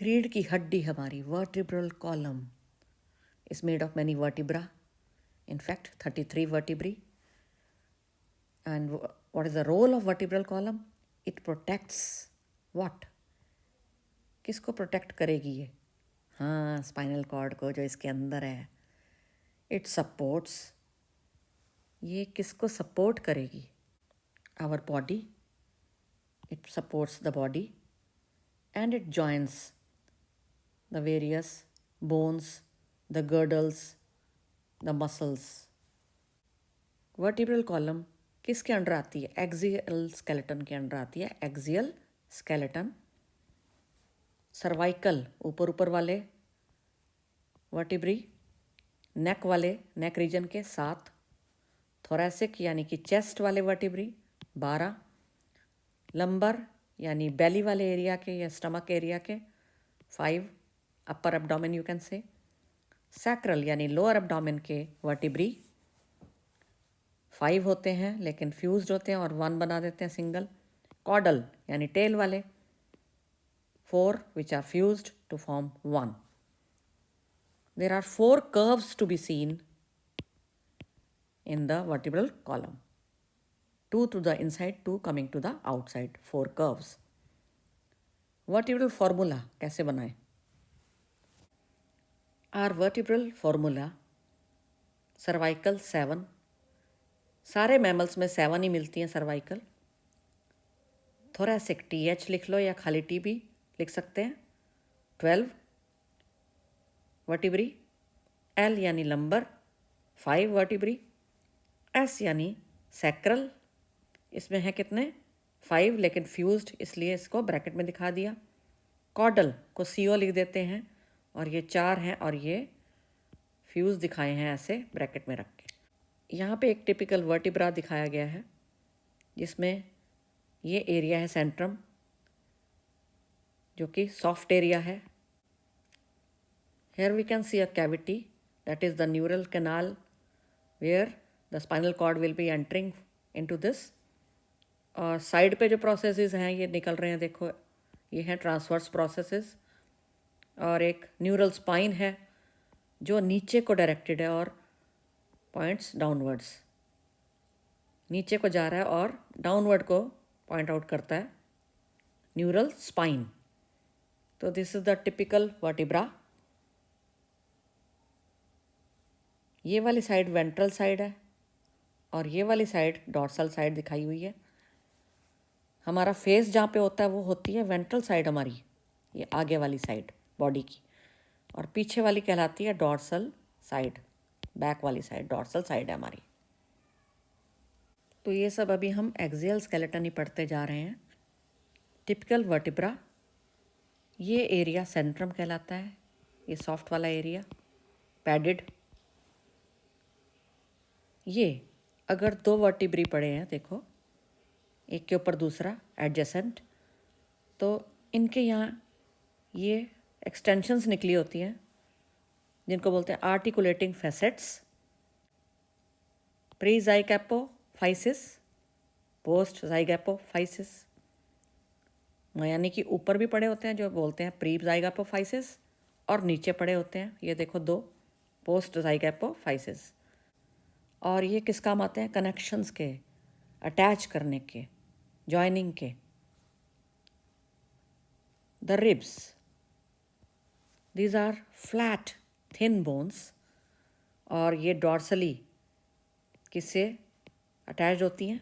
रीढ़ की हड्डी हमारी vertebral column is made of many vertebra, in fact 33 vertebrae. And what is the role of vertebral column? It protects what? किसको protect करेगी ये? हाँ, स्पाइनल कॉर्ड को जो इसके अंदर है. इट सपोर्ट्स, ये किसको सपोर्ट करेगी? Our body. It supports the body and it joins the various bones, the girdles, the muscles. Vertebral column किसके अंडर आती है? एक्सियल स्केलेटन के अंडर आती है. Axial skeleton. सर्वाइकल ऊपर ऊपर वाले वर्टिब्री, नेक वाले नेक रीजन के 7, थोरेसिक यानी कि चेस्ट वाले वर्टिब्री 12, लंबर यानी बेली वाले एरिया के या स्टमक एरिया के 5, upper abdomen you can say. Sacral यानी लोअर एब्डोमेन के वर्टिब्री 5 होते हैं लेकिन फ्यूज्ड होते हैं और 1 बना देते हैं सिंगल. कॉडल यानी टेल वाले 4 which are fused to form 1. There are 4 curves to be seen in the vertebral column. 2 to the inside, 2 coming to the outside. 4 curves. Vertebral formula कैसे बनाएं? Our vertebral formula, cervical 7. सारे mammals में 7 ही मिलती हैं cervical. Thoracic TH लिख लो या खाली T भी लिख सकते हैं. 12 वर्टिब्री. L यानी लंबर 5 वर्टिब्री. S यानी सैक्रल, इसमें है कितने? 5 लेकिन फ्यूज्ड इसलिए इसको ब्रैकेट में दिखा दिया. कॉडल को CO लिख देते हैं और ये 4 हैं और ये फ्यूज दिखाए हैं ऐसे ब्रैकेट में रख के. यहाँ पे एक टिपिकल वर्टिब्रा दिखाया गया है जिसमें ये एरिया है सेंट्रम जो कि सॉफ्ट एरिया है. Here we can see a cavity that is the neural canal where the spinal cord will be entering into this. और साइड पे जो प्रोसेसेस हैं ये निकल रहे हैं, देखो ये हैं ट्रांसवर्स प्रोसेसेस. और एक न्यूरल स्पाइन है जो नीचे को डायरेक्टेड है और पॉइंट्स डाउनवर्ड्स. नीचे को जा रहा है और डाउनवर्ड को पॉइंट आउट करता है न्यूरल स्पाइन. तो this is the typical vertebra. ये वाली साइड वेंट्रल साइड है और ये वाली साइड डॉर्सल साइड दिखाई हुई है. हमारा फेस जहाँ पे होता है वो होती है वेंट्रल साइड हमारी, ये आगे वाली साइड बॉडी की. और पीछे वाली कहलाती है डॉर्सल साइड, बैक वाली साइड डॉर्सल साइड है हमारी. तो ये सब अभी हम एक्सियल स्केलेटन ही पढ़ते जा रहे हैं. टिपिकल वर्टिब्रा, ये एरिया सेंट्रम कहलाता है, ये सॉफ्ट वाला एरिया पैडेड. ये अगर 2 वर्टिब्री पड़े हैं, देखो एक के ऊपर दूसरा एडजेसेंट, तो इनके यहाँ ये एक्सटेंशंस निकली होती हैं जिनको बोलते हैं आर्टिकुलेटिंग फैसेट्स. प्री ज़ाइगोपोफाइसिस, पोस्ट ज़ाइगोपोफाइसिस, यानी कि ऊपर भी पड़े होते हैं जो बोलते हैं प्री ज़ाइगोपोफाइसिस और नीचे पड़े होते हैं ये देखो 2 पोस्ट ज़ाइगोपोफाइसिस. और ये किस काम आते हैं? कनेक्शंस के, अटैच करने के, जॉइनिंग के. The ribs, these are flat thin bones और ये डॉर्सली किससे अटैच होती हैं?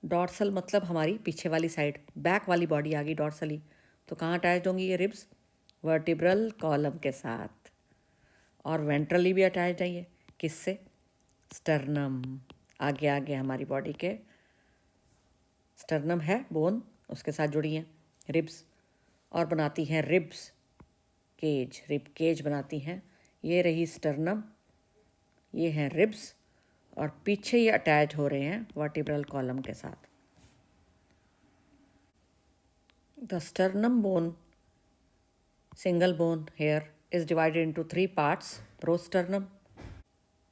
डॉर्सल मतलब हमारी पीछे वाली साइड, बैक वाली बॉडी आ गई डॉर्सली. तो कहाँ अटैच होंगी ये रिब्स? वर्टिब्रल कॉलम के साथ. और वेंट्रली भी अटैच है ये किससे? स्टर्नम. आगे आगे हमारी बॉडी के स्टर्नम है बोन, उसके साथ जुड़ी हैं रिब्स और बनाती हैं रिब्स केज, रिब केज बनाती हैं. ये रही स्टर्नम, ये हैं रिब्स और पीछे ये अटैच हो रहे हैं वर्टिब्रल कॉलम के साथ. The sternum bone, single bone here, is divided into 3 parts. Prosternum,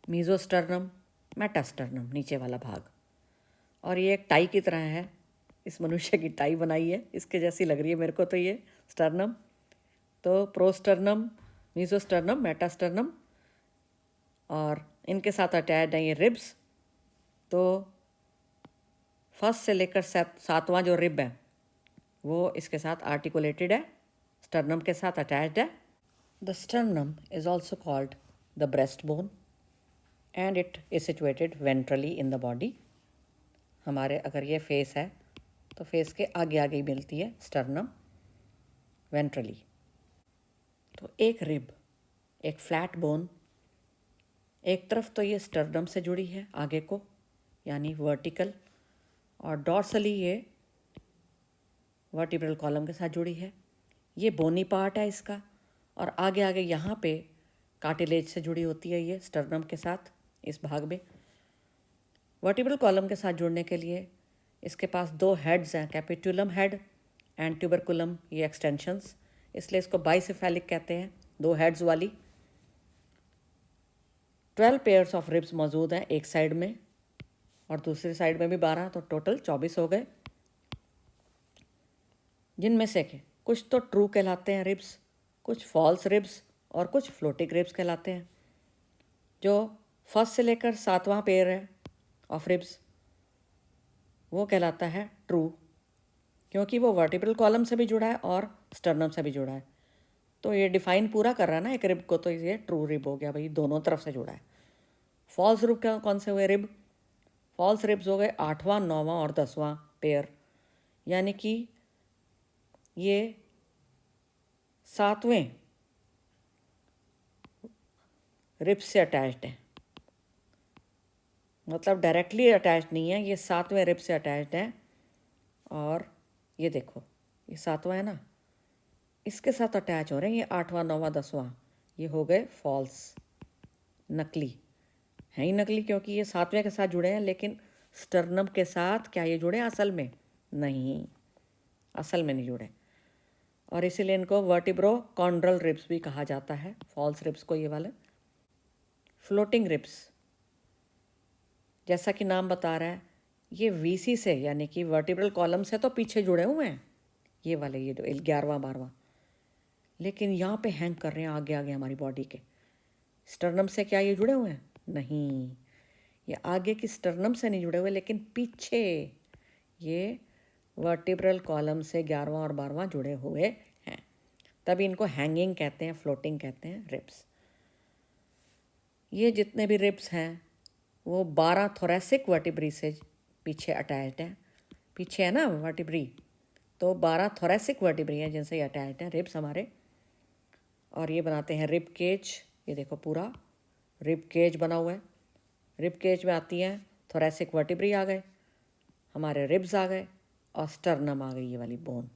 mesosternum, metasternum, नीचे वाला भाग. और ये एक टाई की तरह है, इस मनुष्य की टाई बनाई है, इसके जैसी लग रही है मेरे को तो ये स्टर्नम, तो प्रोस्टर्नम, मीजोस्टर्नम, मेटास्टर्नम, और इनके साथ अटैच्ड है ये रिब्स। तो फर्स्ट से लेकर सातवां जो रिब है वो इसके साथ आर्टिकुलेटेड है, स्टर्नम के साथ अटैच्ड है। The sternum is also called the breast bone and it is situated ventrally in the body. हमारे अगर ये फेस है तो फेस के आगे आगे ही मिलती है स्टर्नम, वेंट्रली। तो एक रिब, एक फ्लैट बोन, एक तरफ तो ये स्टर्नम से जुड़ी है आगे को, यानी वर्टिकल, और डॉर्सली ये वर्टिब्रल कॉलम के साथ जुड़ी है। ये बोनी पार्ट है इसका, और आगे आगे यहाँ पे कार्टिलेज से जुड़ी होती है ये स्टर्नम के साथ इस भाग में। वर्टिब्रल कॉलम के साथ जुड़ने के लिए इसके पास दो हेड्स हैं, कैपिटुलम हेड एंड ट्यूबरकुलम, ये एक्सटेंशंस, इसलिए इसको बाइसेफेलिक कहते हैं, दो हेड्स वाली। 12 पेयर्स ऑफ रिब्स मौजूद हैं एक साइड में, और दूसरी साइड में भी 12, तो टोटल 24 हो गए, जिनमें से के कुछ तो ट्रू कहलाते हैं रिब्स, कुछ फॉल्स रिब्स, और कुछ फ्लोटिंग रिब्स कहलाते हैं। जो फर्स्ट से लेकर सातवां पेयर है ऑफ रिब्स वो कहलाता है ट्रू, क्योंकि वो वर्टिब्रल कॉलम से भी जुड़ा है और स्टर्नम से भी जुड़ा है। तो ये डिफाइन पूरा कर रहा है ना एक रिब को, तो ये ट्रू रिब हो गया भाई, दोनों तरफ से जुड़ा है। फॉल्स रिब कौन से हुए रिब? फॉल्स रिब्स हो गए 8वां, 9वां और 10वां पेयर, यानी कि ये 7वें रिब्स से अटैच्ड है, मतलब डायरेक्टली अटैच्ड नहीं है, ये 7वें रिब से अटैच्ड है। और ये देखो ये 7वां है ना, इसके साथ अटैच हो रहे हैं ये 8वां, 9वां, 10वां, ये हो गए फॉल्स, नकली है ही नकली, क्योंकि ये 7वें के साथ जुड़े हैं, लेकिन स्टर्नम के साथ क्या ये जुड़े हैं असल में? नहीं, असल में नहीं जुड़े, और इसीलिए इनको वर्टिब्रो कॉन्ड्रल रिब्स भी कहा जाता है, फॉल्स रिब्स को ये वाले। फ्लोटिंग रिब्स, जैसा कि नाम बता रहा है, ये वीसी से यानी कि वर्टिब्रल कॉलम से तो पीछे जुड़े हुए हैं ये वाले, ये जो 11वां 12वां, लेकिन यहाँ पे हैंग कर रहे हैं आगे आगे हमारी बॉडी के। स्टर्नम से क्या ये जुड़े हुए हैं? नहीं, ये आगे की स्टर्नम से नहीं जुड़े हुए, लेकिन पीछे ये वर्टिब्रल कॉलम से 11वां और 12वां जुड़े हुए हैं, तभी इनको हैंगिंग कहते हैं, फ्लोटिंग कहते हैं रिब्स। ये जितने भी रिब्स हैं वो 12 थोरेसिक वर्टिब्री से पीछे अटैच्ड हैं, पीछे है ना वर्टिब्री, तो 12 थोरेसिक वर्टिब्री हैं जिनसे ये अटैच्ड हैं रिब्स हमारे, और ये बनाते हैं रिब केज। ये देखो पूरा रिब केज बना हुआ है, रिब केज में आती हैं थोरेसिक वर्टिब्री आ गए, हमारे रिब्स आ गए, और स्टर्नम आ गई ये वाली बोन।